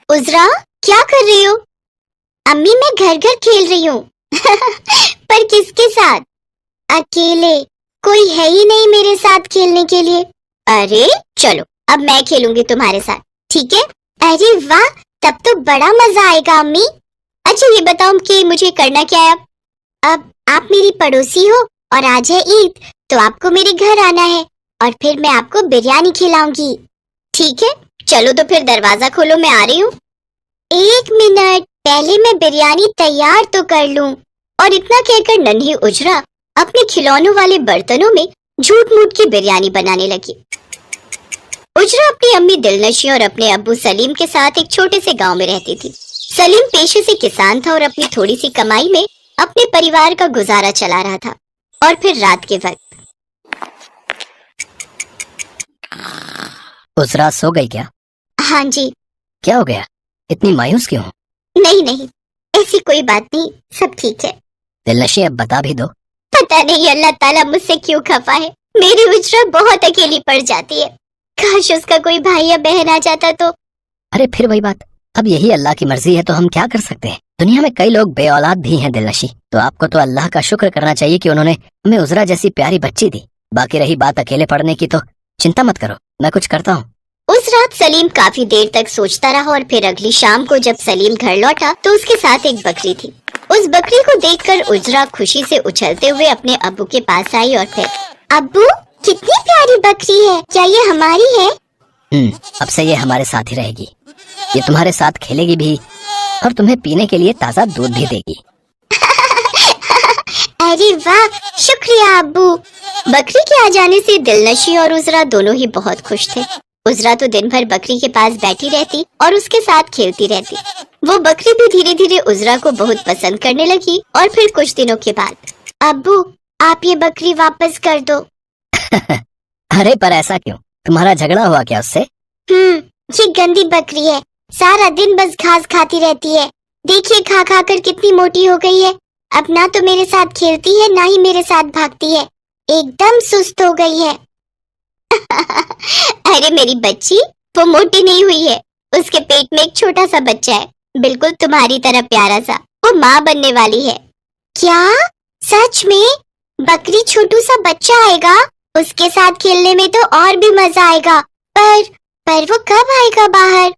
उजरा, क्या कर रही हो? अम्मी, मैं घर घर खेल रही हूँ। पर किसके साथ? अकेले, कोई है ही नहीं मेरे साथ खेलने के लिए। अरे चलो, अब मैं खेलूंगी तुम्हारे साथ, ठीक है? अरे वाह, तब तो बड़ा मजा आएगा अम्मी। अच्छा ये बताओ कि मुझे करना क्या है अब आप मेरी पड़ोसी हो और आज है ईद, तो आपको मेरे घर आना है और फिर मैं आपको बिरयानी खिलाऊंगी। ठीक है, चलो तो फिर दरवाजा खोलो, मैं आ रही हूँ। 1 मिनट, पहले मैं बिरयानी तैयार तो कर लूं। और इतना कहकर नन्ही उजरा अपने खिलौनों वाले बर्तनों में झूठ मूठ की बिरयानी बनाने लगी। उजरा अपनी अम्मी दिलनशी और अपने अब्बू सलीम के साथ एक छोटे से गांव में रहती थी। सलीम पेशे से किसान था और अपनी थोड़ी सी कमाई में अपने परिवार का गुजारा चला रहा था। और फिर रात के वक्त उजरा सो गई क्या? हाँ जी। क्या हो गया, इतनी मायूस क्यों हो? नहीं नहीं, ऐसी कोई बात नहीं, सब ठीक है। दिलनशी अब बता भी दो। पता नहीं अल्लाह ताला मुझसे क्यों खफा है। मेरी उजरा बहुत अकेली पड़ जाती है। काश उसका कोई भाई या बहन आ जाता तो। अरे फिर वही बात, अब यही अल्लाह की मर्जी है तो हम क्या कर सकते हैं। दुनिया में कई लोग बेऔलाद भी हैं दिलनशी, तो आपको तो अल्लाह का शुक्र करना चाहिए कि उन्होंने हमें उजरा जैसी प्यारी बच्ची दी। बाकी रही बात अकेले पढ़ने की, तो चिंता मत करो, मैं कुछ करता हूँ। उस रात सलीम काफी देर तक सोचता रहा और फिर अगली शाम को जब सलीम घर लौटा तो उसके साथ एक बकरी थी। उस बकरी को देखकर उजरा खुशी से उछलते हुए अपने अब्बू के पास आई और फिर, अब्बू कितनी प्यारी बकरी है, क्या ये हमारी है? अब से ये हमारे साथ ही रहेगी। ये तुम्हारे साथ खेलेगी भी और तुम्हें पीने के लिए ताज़ा दूध भी देगी। अरे वाह, शुक्रिया अब्बू। बकरी के आ जाने से दिलनशी और उजरा दोनों ही बहुत खुश थे। उजरा तो दिन भर बकरी के पास बैठी रहती और उसके साथ खेलती रहती। वो बकरी भी धीरे धीरे उजरा को बहुत पसंद करने लगी। और फिर कुछ दिनों के बाद, अब्बू आप ये बकरी वापस कर दो। अरे पर ऐसा क्यों, तुम्हारा झगड़ा हुआ क्या उससे? ये गंदी बकरी है, सारा दिन बस घास खाती रहती है। देखिए खा खा कर कितनी मोटी हो गई है। अब ना तो मेरे साथ खेलती है ना ही मेरे साथ भागती है, एकदम सुस्त हो गई है। अरे मेरी बच्ची, वो मोटी नहीं हुई है, उसके पेट में एक छोटा सा बच्चा है, बिल्कुल तुम्हारी तरह प्यारा सा। वो माँ बनने वाली है। क्या सच में? बकरी छोटू सा बच्चा आएगा? उसके साथ खेलने में तो और भी मजा आएगा। पर वो कब आएगा बाहर?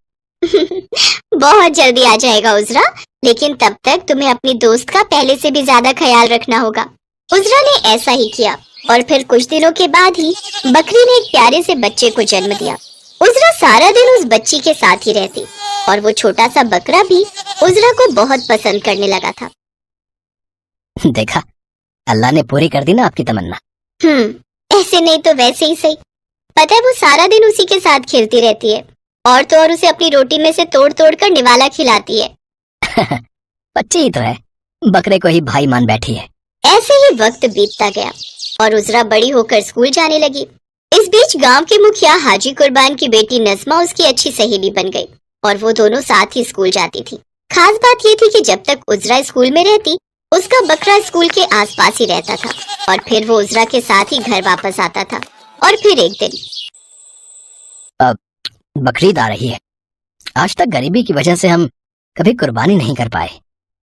बहुत जल्दी आ जाएगा उजरा, लेकिन तब तक तुम्हें अपनी दोस्त का पहले से भी ज्यादा ख्याल रखना होगा। उजरा ने ऐसा ही किया और फिर कुछ दिनों के बाद ही बकरी ने एक प्यारे से बच्चे को जन्म दिया। उजरा सारा दिन उस बच्ची के साथ ही रहती और वो छोटा सा बकरा भी उजरा को बहुत पसंद करने लगा था। देखा, अल्लाह ने पूरी कर दी ना आपकी तमन्ना। ऐसे नहीं तो वैसे ही सही। पता है वो सारा दिन उसी के साथ खेलती रहती है और तो और उसे अपनी रोटी में से तोड़ तोड़ कर निवाला खिलाती है। बच्ची ही तो है, बकरे को ही भाई मान बैठी है। ऐसे ही वक्त बीतता गया और उजरा बड़ी होकर स्कूल जाने लगी। इस बीच गांव के मुखिया हाजी कुर्बान की बेटी नज़मा उसकी अच्छी सहेली बन गई और वो दोनों साथ ही स्कूल जाती थी। खास बात ये थी कि जब तक उजरा स्कूल में रहती, उसका बकरा स्कूल के आसपास ही रहता था और फिर वो उजरा के साथ ही घर वापस आता था। और फिर एक दिन, बकरीद आ रही है। आज तक गरीबी की वजह से हम कभी कुर्बानी नहीं कर पाए,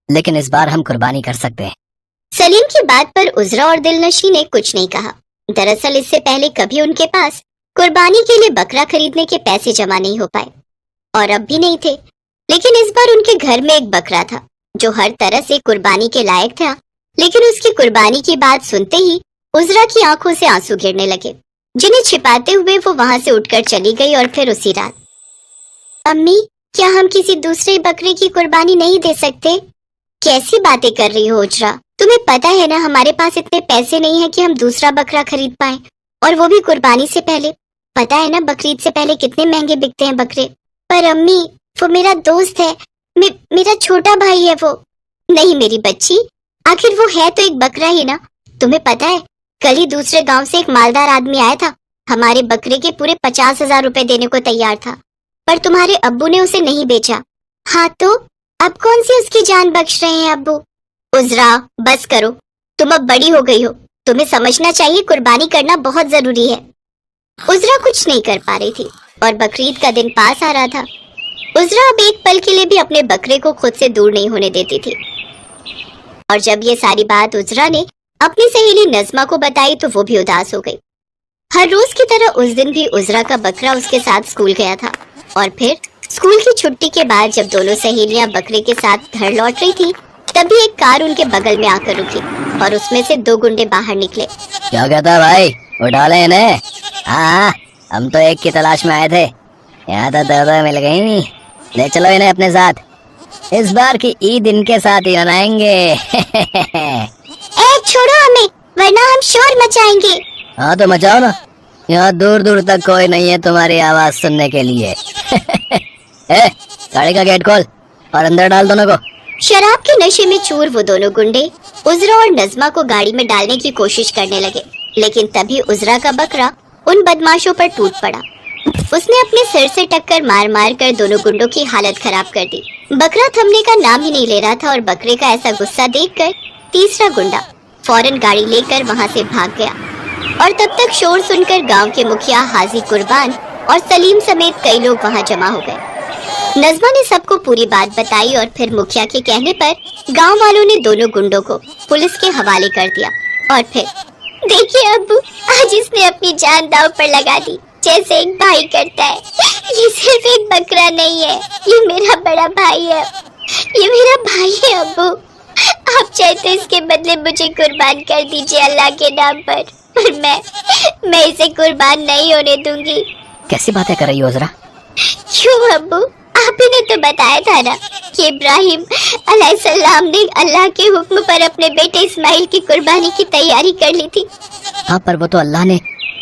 लेकिन इस बार हम कुर्बानी कर सकते हैं। सलीम की बात पर उजरा और दिलनशी ने कुछ नहीं कहा। दरअसल इससे पहले कभी उनके पास कुर्बानी के लिए बकरा खरीदने के पैसे जमा नहीं हो पाए और अब भी नहीं थे। लेकिन इस बार उनके घर में एक बकरा था जो हर तरह से कुर्बानी के लायक था। लेकिन उसकी कुर्बानी की बात सुनते ही उजरा की आंखों से आंसू गिरने लगे, जिन्हें छिपाते हुए वो वहां से उठकर चली गई। और फिर उसी रात, अम्मी क्या हम किसी दूसरे बकरे की कुर्बानी नहीं दे सकते? कैसी बातें कर रही हो उजरा, तुम्हें पता है ना हमारे पास इतने पैसे नहीं है कि हम दूसरा बकरा खरीद पाए, और वो भी कुर्बानी से पहले। पता है ना बकरीद से पहले कितने महंगे बिकते हैं बकरे। पर अम्मी वो मेरा दोस्त है, मेरा छोटा भाई है वो। नहीं मेरी बच्ची, आखिर वो है तो एक बकरा ही ना। तुम्हें पता है कल ही दूसरे गांव से एक मालदार आदमी आया था, हमारे बकरे के पूरे 50,000 रुपए देने को तैयार था, पर तुम्हारे अब्बू ने उसे नहीं बेचा। हाँ तो अब कौन सी उसकी जान बख्श रहे हैं अब्बू? उजरा बस करो, तुम अब बड़ी हो गई हो, तुम्हें समझना चाहिए कुर्बानी करना बहुत जरूरी है। उजरा कुछ नहीं कर पा रही थी और बकरीद का दिन पास आ रहा था। उजरा अब एक पल के लिए भी अपने बकरे को खुद से दूर नहीं होने देती थी। और जब ये सारी बात उजरा ने अपनी सहेली नज़मा को बताई तो वो भी उदास हो गई। हर रोज की तरह उस दिन भी उजरा का बकरा उसके साथ स्कूल गया था और फिर स्कूल की छुट्टी के बाद जब दोनों सहेलियां बकरे के साथ घर लौट रही थी तभी एक कार उनके बगल में आकर रुकी और उसमें से 2 गुंडे बाहर निकले। क्या कहता है भाई, उठा ले इन्हें। हाँ, हम तो एक की तलाश में आए थे, यहाँ तो 2 मिल गई नहीं। ले चलो इन्हें अपने साथ, इस बार की ईद इनके साथ ही मनाएंगे। ए छोड़ो हमें वरना हम शोर मचाएंगे। हाँ तो मचाओ ना, यहाँ दूर दूर तक कोई नहीं है तुम्हारी आवाज सुनने के लिए। गाड़ी का गेट खोल और अंदर डाल दोनों को। शराब के नशे में चूर वो दोनों गुंडे उजरा और नज़मा को गाड़ी में डालने की कोशिश करने लगे, लेकिन तभी उजरा का बकरा उन बदमाशों पर टूट पड़ा। उसने अपने सिर से टक्कर मार मार कर दोनों गुंडों की हालत खराब कर दी। बकरा थमने का नाम ही नहीं ले रहा था और बकरे का ऐसा गुस्सा देखकर तीसरा गुंडा फौरन गाड़ी लेकर वहां से भाग गया और तब तक शोर सुनकर गांव के मुखिया हाजी कुर्बान और सलीम समेत कई लोग वहां जमा हो गए। नज़मा ने सबको पूरी बात बताई और फिर मुखिया के कहने पर गांव वालों ने दोनों गुंडों को पुलिस के हवाले कर दिया। और फिर देखिए अब्बू, आज इसने अपनी जान दांव पर लगा दी जैसे एक भाई करता है। ये सिर्फ एक बकरा नहीं है, ये मेरा बड़ा भाई है, ये मेरा भाई है अब्बू। आप चाहे तो इसके बदले मुझे कुर्बान कर दीजिए अल्लाह के नाम पर मैं इसे कुर्बान नहीं होने दूंगी। कैसी बातें कर रही हो उजरा? क्यों अब्बू, आप ही ने तो बताया था ना कि इब्राहिम अलैहिस्सलाम ने अल्लाह के हुक्म पर अपने बेटे इस्माइल की कुर्बानी की तैयारी कर ली थी। हाँ, पर वो तो अल्लाह ने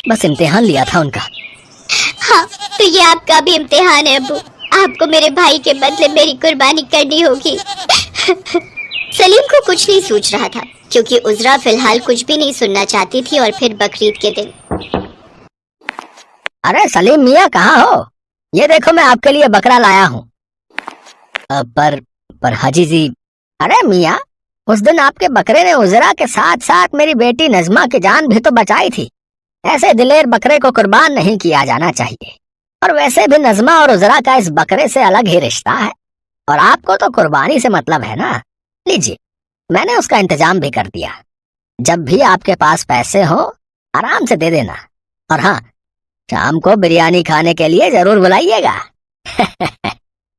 बस इम्तिहान लिया था उनका। हाँ, तो ये आपका भी इम्तिहान है अब्बू, आपको मेरे भाई के बदले मेरी कुर्बानी करनी होगी। सलीम को कुछ नहीं सूझ रहा था क्योंकि उजरा फिलहाल कुछ भी नहीं सुनना चाहती थी। और फिर बकरीद के दिन, अरे सलीम मियाँ कहाँ हो? ये देखो मैं आपके लिए बकरा लाया हूँ। पर हाजी जी, अरे मियाँ, उस दिन आपके बकरे ने उजरा के साथ साथ मेरी बेटी नज़मा की जान भी तो बचाई थी। ऐसे दिलेर बकरे को कुर्बान नहीं किया जाना चाहिए। और वैसे भी नज़मा और उजरा का इस बकरे से अलग ही रिश्ता है और आपको तो कुर्बानी से मतलब है ना। लीजिए, मैंने उसका इंतजाम भी कर दिया। जब भी आपके पास पैसे हो आराम से दे देना। और हाँ, शाम को बिरयानी खाने के लिए जरूर बुलाइएगा।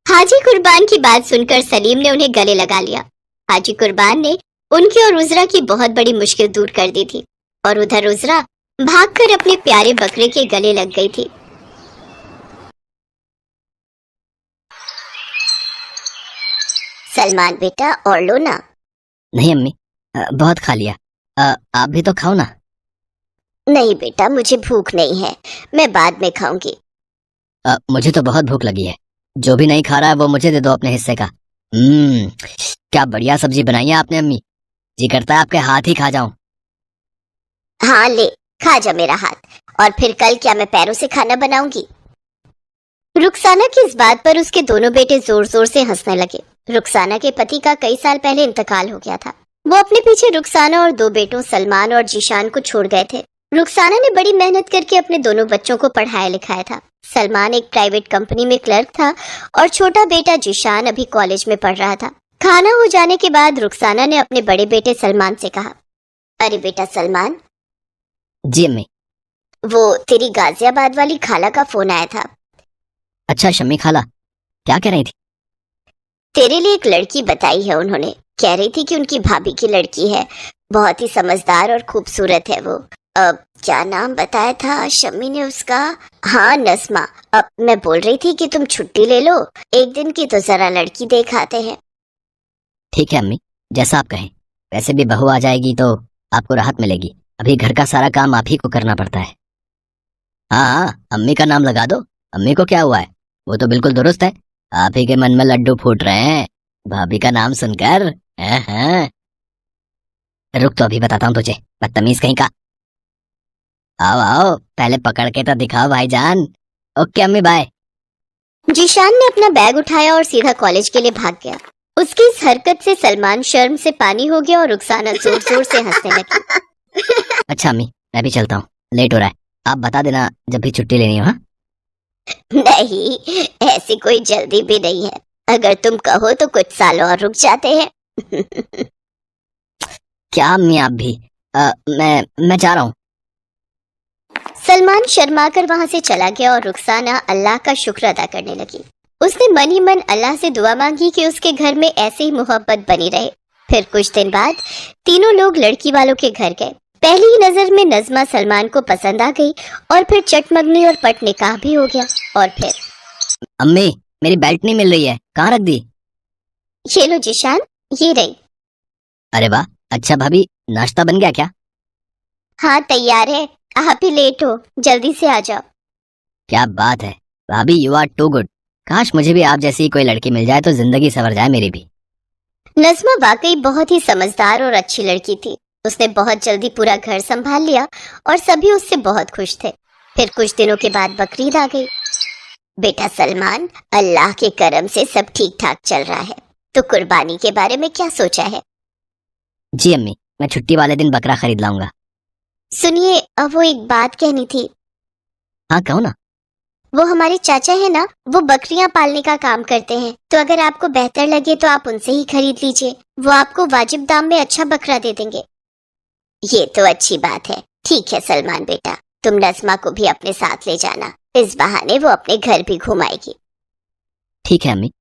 हाजी कुर्बान की बात सुनकर सलीम ने उन्हें गले लगा लिया। हाजी कुर्बान ने उनकी और उजरा की बहुत बड़ी मुश्किल दूर कर दी थी और उधर उजरा भागकर अपने प्यारे बकरे के गले लग गई थी। सलमान बेटा, और लो ना। नहीं अम्मी, बहुत खा लिया। आप भी तो खाओ ना। नहीं बेटा, मुझे भूख नहीं है, मैं बाद में खाऊंगी। मुझे तो बहुत भूख लगी है। जो भी नहीं खा रहा है वो मुझे दे दो अपने हिस्से का। क्या बढ़िया सब्जी बनाई है आपने अम्मी, जी करता है आपके हाथ ही खा जाऊं। हाँ ले, खा जा मेरा हाथ। और फिर कल क्या मैं पैरों से खाना बनाऊंगी? रुखसाना की इस बात पर उसके दोनों बेटे जोर जोर से हंसने लगे। रुखसाना के पति का कई साल पहले इंतकाल हो गया था। वो अपने पीछे रुखसाना और 2 बेटों सलमान और जीशान को छोड़ गए थे। रुखसाना ने बड़ी मेहनत करके अपने दोनों बच्चों को पढ़ाया लिखाया था। सलमान एक प्राइवेट कंपनी में क्लर्क था और छोटा बेटा जीशान अभी कॉलेज में पढ़ रहा था। खाना हो जाने के बाद रुखसाना ने अपने बड़े बेटे सलमान से कहा, अरे बेटा सलमान। जी अम्मी। वो तेरी गाजियाबाद वाली खाला का फोन आया था। अच्छा शम्मी खाला, क्या कह रही थी? तेरे लिए एक लड़की बताई है उन्होंने। कह रही थी कि उनकी भाभी की लड़की है, बहुत ही समझदार और खूबसूरत है वो। अब क्या नाम बताया था शम्मी ने उसका? हाँ नज़मा। अब मैं बोल रही थी कि तुम छुट्टी ले लो एक दिन की, तो जरा लड़की देख आते हैं। ठीक है अम्मी, जैसा आप कहें। वैसे भी बहू आ जाएगी तो आपको राहत मिलेगी, अभी घर का सारा काम आप ही को करना पड़ता है। हाँ, अम्मी का नाम लगा दो। अम्मी को क्या हुआ है, वो तो बिल्कुल दुरुस्त है। आप ही के मन में लड्डू फूट रहे हैं भाभी का नाम सुनकर। हाँ। रुक तो अभी बताता हूँ तुझे, बदतमीज कहीं का। आओ आओ, पहले पकड़ के तो दिखाओ भाईजान। ओके अम्मी, बाय। जीशान ने अपना बैग उठाया और सीधा कॉलेज के लिए भाग गया। उसकी इस हरकत से सलमान शर्म से पानी हो गया और रुखसाना जोर जोर से हंसने लगी। अच्छा अम्मी, मैं भी चलता हूँ, लेट हो रहा है। आप बता देना जब भी छुट्टी लेनी हो। हाँ नहीं, ऐसी कोई जल्दी भी नहीं है। अगर तुम कहो तो कुछ साल और रुक जाते हैं। क्या अम्मी आप भी? मैं जा रहा हूँ। सलमान शर्मा कर वहां से चला गया और रुखसाना अल्लाह का शुक्र अदा करने लगी। उसने मन ही मन अल्लाह से दुआ मांगी कि उसके घर में ऐसे ही मोहब्बत बनी रहे। फिर कुछ दिन बाद तीनों लोग लड़की वालों के घर गए। पहली ही नजर में नज़मा सलमान को पसंद आ गई और फिर चटमगनी और पट निकाह भी हो गया। और फिर अम्मी, मेरी बेल्ट नहीं मिल रही है, कहाँ रख दी? ये लो जिशान, ये रही। अरे वाह, अच्छा भाभी, नाश्ता बन गया क्या? हाँ तैयार है, आप ही लेट हो, जल्दी से आ जाओ। क्या बात है भाभी, यू आर टू गुड। काश मुझे भी आप जैसी कोई लड़की मिल जाए तो जिंदगी संवर जाए मेरी भी। नज़मा वाकई बहुत ही समझदार और अच्छी लड़की थी। उसने बहुत जल्दी पूरा घर संभाल लिया और सभी उससे बहुत खुश थे। फिर कुछ दिनों के बाद बकरीद आ गई। बेटा सलमान, अल्लाह के करम से सब ठीक ठाक चल रहा है, तो कुर्बानी के बारे में क्या सोचा है? जी अम्मी, मैं छुट्टी वाले दिन बकरा खरीद लाऊंगा। सुनिए, अब वो एक बात कहनी थी। हाँ कहो ना। वो हमारे चाचा है ना, वो बकरियां पालने का काम करते हैं, तो अगर आपको बेहतर लगे तो आप उनसे ही खरीद लीजिए। वो आपको वाजिब दाम में अच्छा बकरा दे देंगे। ये तो अच्छी बात है। ठीक है सलमान बेटा, तुम नज़मा को भी अपने साथ ले जाना, इस बहाने वो अपने घर भी घुमाएगी। ठीक है अम्मी।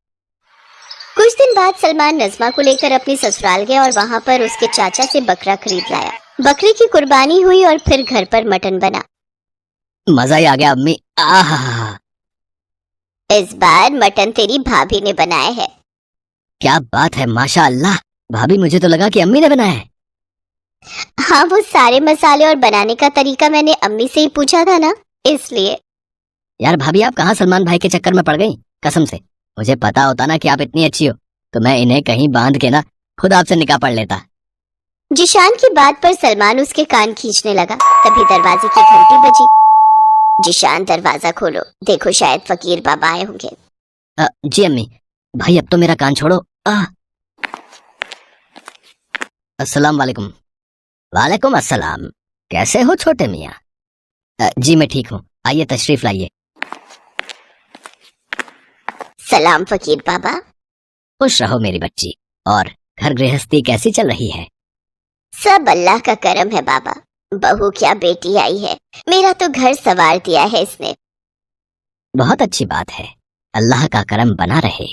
कुछ दिन बाद सलमान नज़मा को लेकर अपने ससुराल गया और वहाँ पर उसके चाचा से बकरा खरीद लाया। बकरी की कुर्बानी हुई और फिर घर पर मटन बना। मजा ही आ गया अम्मी। आहा, इस बार मटन तेरी भाभी ने बनाया है। क्या बात है, माशा अल्लाह। भाभी, मुझे तो लगा कि अम्मी ने बनाया है। हाँ, वो सारे मसाले और बनाने का तरीका मैंने अम्मी से ही पूछा था ना, इसलिए। यार भाभी, आप कहाँ सलमान भाई के चक्कर में पड़ गई? कसम से मुझे पता होता ना कि आप इतनी अच्छी हो तो मैं इन्हें कहीं बांध के ना खुद आपसे निकाह पढ़ लेता। जिशान की बात पर सलमान उसके कान खींचने लगा। तभी दरवाजे की घंटी बजी। जिशान, दरवाजा खोलो, देखो शायद फकीर बाबा आए होंगे। जी अम्मी। भाई अब तो मेरा कान छोड़ो। अस्सलाम वालेकुम। वालेकुम अस्सलाम। कैसे हो छोटे मियाँ? जी मैं ठीक हूँ, आइए तशरीफ लाइए। सलाम फकीर बाबा। खुश रहो मेरी बच्ची। और घर गृहस्थी कैसी चल रही है? सब अल्लाह का करम है बाबा। बहू क्या बेटी आई है, मेरा तो घर संवार दिया है इसने। बहुत अच्छी बात है, अल्लाह का करम बना रहे।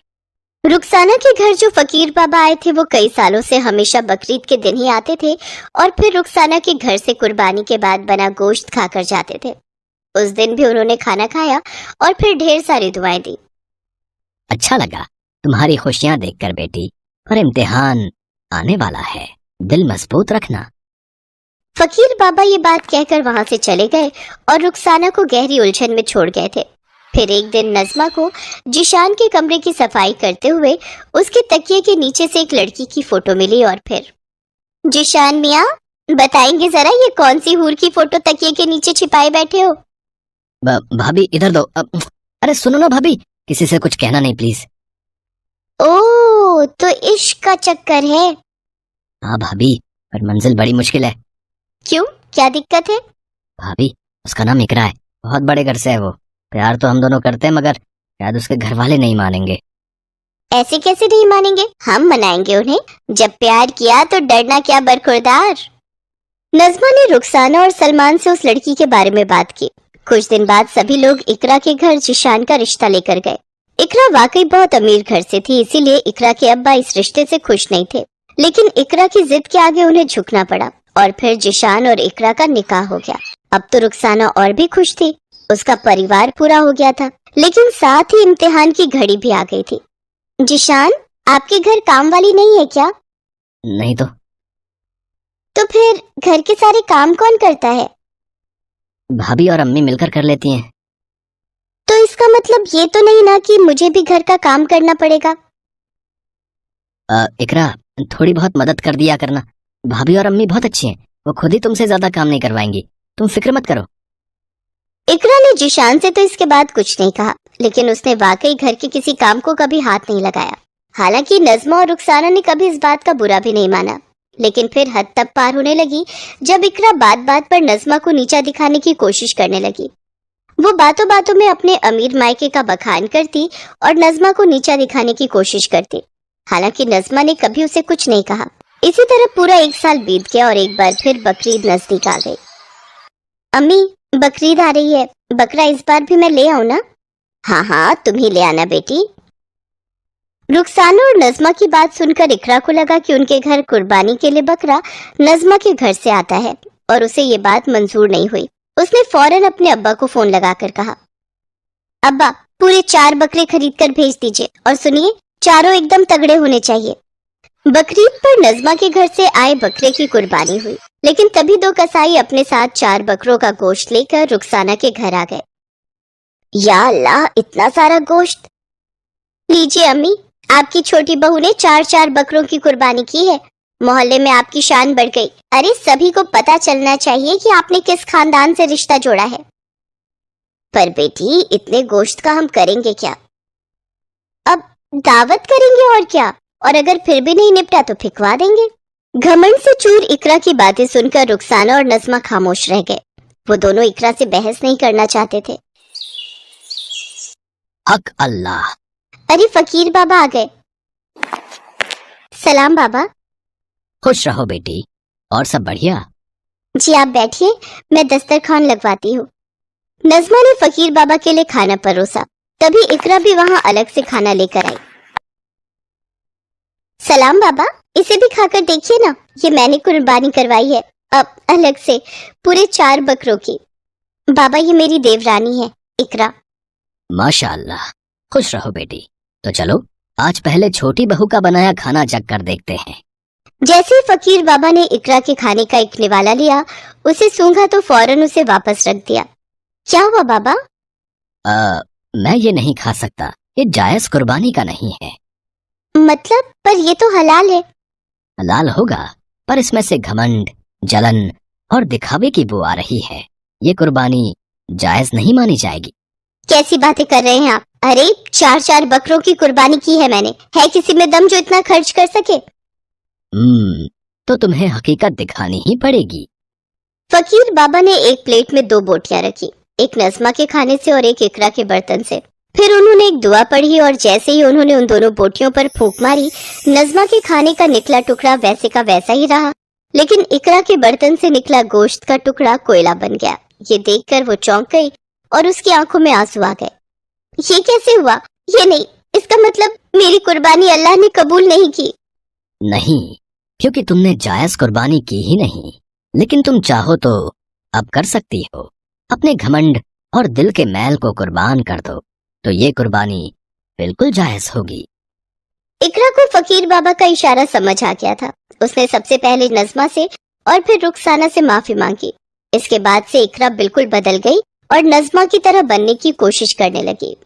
रुखसाना के घर जो फकीर बाबा आए थे वो कई सालों से हमेशा बकरीद के दिन ही आते थे और फिर रुखसाना के घर से कुर्बानी के बाद बना गोश्त खाकर जाते थे। उस दिन भी उन्होंने खाना खाया और फिर ढेर सारी दुआएं दी। अच्छा लगा तुम्हारी खुशियां देखकर बेटी, पर इम्तिहान आने वाला है, दिल मजबूत रखना। फकीर बाबा ये बात कहकर वहां से चले गए और रुखसाना को गहरी उलझन में छोड़ गए थे। फिर एक दिन नज़मा को जिशान के कमरे की सफाई करते हुए उसके तकिए के नीचे से एक लड़की की फोटो मिली। और फिर, जिशान मियाँ, बताएंगे जरा ये कौन सी हूर की फोटो तकिए के नीचे छिपाए बैठे हो? भाभी इधर दो। अरे सुनो ना भाभी, किसी से कुछ कहना नहीं प्लीज। ओ, तो इश्क का चक्कर है। हाँ भाभी, पर मंजिल बड़ी मुश्किल है। क्यों, क्या दिक्कत है? भाभी, उसका नाम इकरा है, बहुत बड़े घर से है वो। प्यार तो हम दोनों करते हैं मगर शायद उसके घर वाले नहीं मानेंगे। ऐसे कैसे नहीं मानेंगे, हम मनाएंगे उन्हें। जब प्यार किया तो डरना क्या बरखुरदार। नज़मा ने रुखसाना और सलमान से उस लड़की के बारे में बात की। कुछ दिन बाद सभी लोग इकरा के घर जिशान का रिश्ता लेकर गए। इकरा वाकई बहुत अमीर घर से थी, इसीलिए इकरा के अब्बा इस रिश्ते से खुश नहीं थे। लेकिन इकरा की जिद के आगे उन्हें झुकना पड़ा और फिर जिशान और इकरा का निकाह हो गया। अब तो रुखसाना और भी खुश थी, उसका परिवार पूरा हो गया था। लेकिन साथ ही इम्तिहान की घड़ी भी आ गई थी। जिशान, आपके घर काम वाली नहीं है क्या? नहीं तो फिर घर के सारे काम कौन करता है? भाभी और अम्मी मिलकर कर लेती हैं। तो इसका मतलब ये तो नहीं ना कि मुझे भी घर का काम करना पड़ेगा? इकरा, थोड़ी बहुत मदद कर दिया करना। भाभी और अम्मी बहुत अच्छी हैं, वो खुद ही तुमसे ज्यादा काम नहीं करवाएंगी, तुम फिक्र मत करो। इकरा ने जिशान से तो इसके बाद कुछ नहीं कहा, लेकिन उसने वाकई घर के किसी काम को कभी हाथ नहीं लगाया। हालांकि नज़मा और रुखसाना ने कभी इस बात का बुरा भी नहीं माना। लेकिन फिर हद तब पार होने लगी जब इकरा बात बात पर नज़मा को नीचा दिखाने की कोशिश करने लगी। वो बातों बातों में अपने अमीर मायके का बखान करती और नज़मा को नीचा दिखाने की कोशिश करती। हालांकि नज़मा ने कभी उसे कुछ नहीं कहा। इसी तरह पूरा 1 साल बीत गया और एक बार फिर बकरीद नजदीक आ गई। अम्मी, बकरीद आ रही है, बकरा इस बार भी मैं ले आऊं ना? हाँ हाँ, तुम ही ले आना बेटी। रुखसाना और नज़मा की बात सुनकर इकरा को लगा कि उनके घर कुर्बानी के लिए बकरा नज़मा के घर से आता है और उसे ये बात मंजूर नहीं हुई। उसने फौरन अपने अब्बा को फोन लगाकर कहा, अब्बा, पूरे 4 बकरे खरीद कर भेज दीजिए और सुनिए, चारों एकदम तगड़े होने चाहिए। बकरीद पर नज़मा के घर से आए बकरे की कुर्बानी हुई, लेकिन तभी 2 कसाई अपने साथ 4 बकरों का गोश्त लेकर रुखसाना के घर आ गए। या अल्लाह, इतना सारा गोश्त! लीजिए अम्मी, आपकी छोटी बहू ने 4 बकरों की कुर्बानी की है। मोहल्ले में आपकी शान बढ़ गई। अरे, सभी को पता चलना चाहिए कि आपने किस खानदान से रिश्ता जोड़ा है। पर बेटी, इतने गोश्त का हम करेंगे क्या? अब दावत करेंगे और क्या, और अगर फिर भी नहीं निपटा तो फिकवा देंगे। घमंड से चूर इकरा की बातें सुनकर रुखसाना और नज़मा खामोश रह गए। वो दोनों इकरा से बहस नहीं करना चाहते थे। हक अल्लाह। अरे, फकीर बाबा आ गए। सलाम बाबा। खुश रहो बेटी। और सब बढ़िया? जी, आप बैठिए, मैं दस्तरखान लगवाती हूँ। नज़मा ने फकीर बाबा के लिए खाना परोसा। तभी इकरा भी वहाँ अलग से खाना लेकर आई। सलाम बाबा, इसे भी खाकर देखिए ना, ये मैंने कुर्बानी करवाई है, अब अलग से पूरे 4 बकरों की। बाबा, ये मेरी देवरानी है, इकरा। माशाअल्लाह, खुश रहो बेटी। तो चलो, आज पहले छोटी बहू का बनाया खाना चख कर देखते हैं। जैसे ही फकीर बाबा ने इकरा के खाने का एक निवाला लिया, उसे सूंघा तो फौरन उसे वापस रख दिया। क्या हुआ बाबा? मैं ये नहीं खा सकता, ये जायज कुर्बानी का नहीं है। मतलब? पर ये तो हलाल है। हलाल होगा, पर इसमें से घमंड, जलन और दिखावे की बू आ रही है। ये कुर्बानी जायज नहीं मानी जाएगी। कैसी बातें कर रहे हैं आप? अरे, 4 बकरों की कुर्बानी की है मैंने। है किसी में दम जो इतना खर्च कर सके? तो तुम्हें हकीकत दिखानी ही पड़ेगी। फकीर बाबा ने एक प्लेट में 2 बोटियां रखी, एक नज़मा के खाने से और एक इकरा के बर्तन से। फिर उन्होंने एक दुआ पढ़ी और जैसे ही उन्होंने उन दोनों बोटियों पर फूंक मारी, नज़मा के खाने का निकला टुकड़ा वैसे का वैसा ही रहा, लेकिन इकरा के बर्तन से निकला गोश्त का टुकड़ा कोयला बन गया। ये देखकर वो चौंक गई और उसकी आंखों में आंसू आ गए। ये कैसे हुआ? ये नहीं, इसका मतलब मेरी कुर्बानी अल्लाह ने कबूल नहीं की। नहीं, क्योंकि तुमने जायज कुर्बानी की ही नहीं, लेकिन तुम चाहो तो अब कर सकती हो। अपने घमंड और दिल के मैल को कुर्बान कर दो, तो ये कुर्बानी बिल्कुल जायज होगी। इकरा को फकीर बाबा का इशारा समझ आ गया था। उसने सबसे पहले नज़मा से और फिर रुखसाना से माफी मांगी। इसके बाद से इकरा बिल्कुल बदल गई और नज़मा की तरह बनने की कोशिश करने लगी।